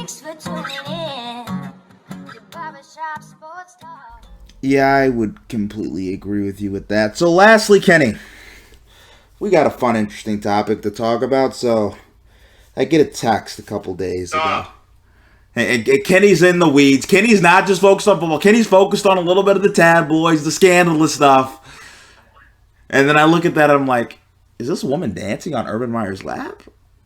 Thanks for tuning in to Barbershop Sports Talk. Yeah, I would completely agree with you with that. So lastly, Kenny, we got a fun, interesting topic to talk about. So I get a text a couple days ago. And Kenny's in the weeds. Kenny's not just focused on football. Kenny's focused on a little bit of the tabloids, the scandalous stuff. And then I look at that and I'm like, is this woman dancing on Urban Meyer's lap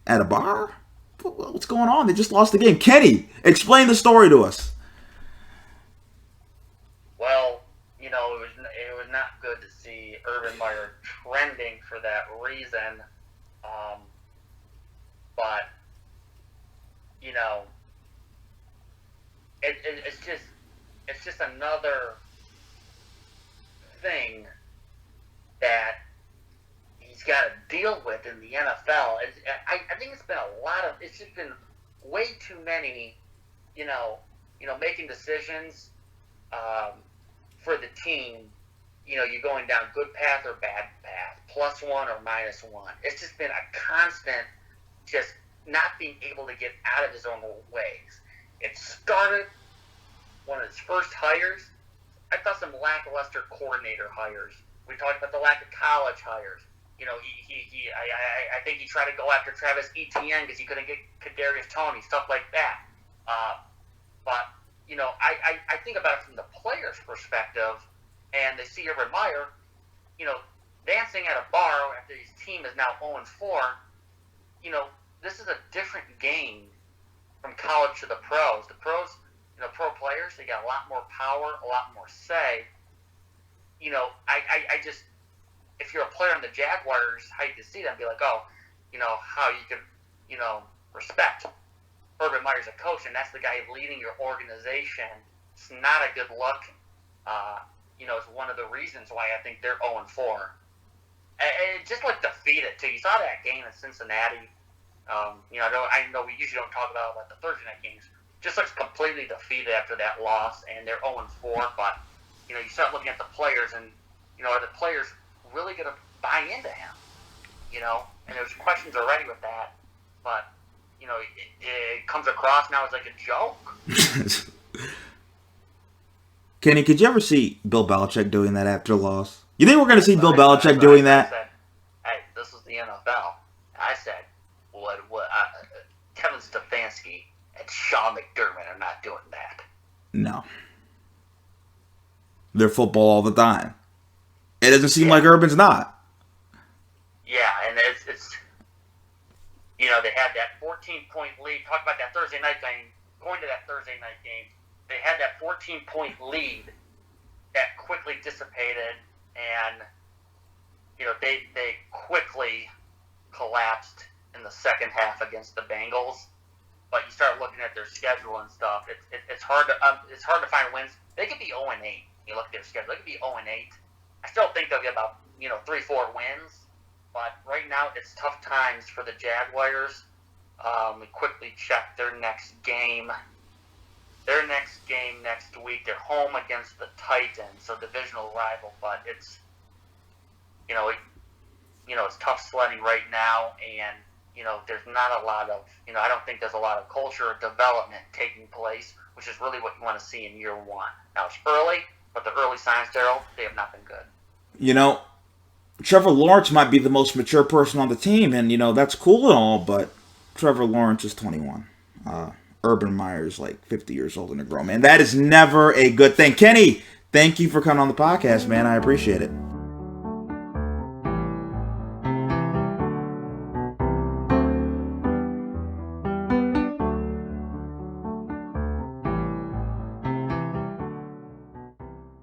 at a bar? What's going on? They just lost the game. Kenny, explain the story to us. Well, it was not good to see Urban Meyer trending for that reason. But it's just another thing that he's got to deal with in the NFL. I think it's been it's just been way too many, making decisions for the team. You're going down good path or bad path, +1 or -1. It's just been a constant, just not being able to get out of his own ways. It started one of his first hires. I thought some lackluster coordinator hires. We talked about the lack of college hires. I think he tried to go after Travis Etienne because he couldn't get Kadarius Toney, stuff like that. But I think about it from the player's perspective, and they see Urban Meyer, dancing at a bar after his team is now 0-4. This is a different game from college to the pros. The pros, pro players, they got a lot more power, a lot more say. I just, if you're a player on the Jaguars, how you can see them, be like, how you could, respect Urban Meyer's a coach, and that's the guy leading your organization. It's not a good look. It's one of the reasons why I think they're 0-4. And just like defeated too. You saw that game in Cincinnati. I know we usually don't talk about the Thursday night games. Just looks completely defeated after that loss, and they're 0-4. But you start looking at the players, and are the players really going to buy into him? And there's questions already with that. But it comes across now as like a joke. Kenny, could you ever see Bill Belichick doing that after a loss? You think we're going to see Bill Belichick doing that? I said, hey, this is the NFL. I said, Kevin Stefanski and Sean McDermott are not doing that. No. They're football all the time. It doesn't seem like Urban's not. Yeah, and it's they had that 14-point lead. Talk about that Thursday night game. Going to that Thursday night game, they had that 14-point lead that quickly dissipated, and they quickly collapsed in the second half against the Bengals. But you start looking at their schedule and stuff. It's hard to find wins. They could be 0-8. You look at their schedule. They could be 0-8. I still think they'll get about 3-4 wins. But right now it's tough times for the Jaguars. We quickly check their next game. Their next game next week, they're home against the Titans, so divisional rival. But it's it's tough sledding right now, and there's not a lot of I don't think there's a lot of culture or development taking place, which is really what you want to see in year one. Now it's early, but the early signs, Daryl, they have not been good. Trevor Lawrence might be the most mature person on the team, and that's cool and all, but Trevor Lawrence is 21. Urban Meyer is like 50 years old and a grown man. That is never a good thing. Kenny, thank you for coming on the podcast, man. I appreciate it.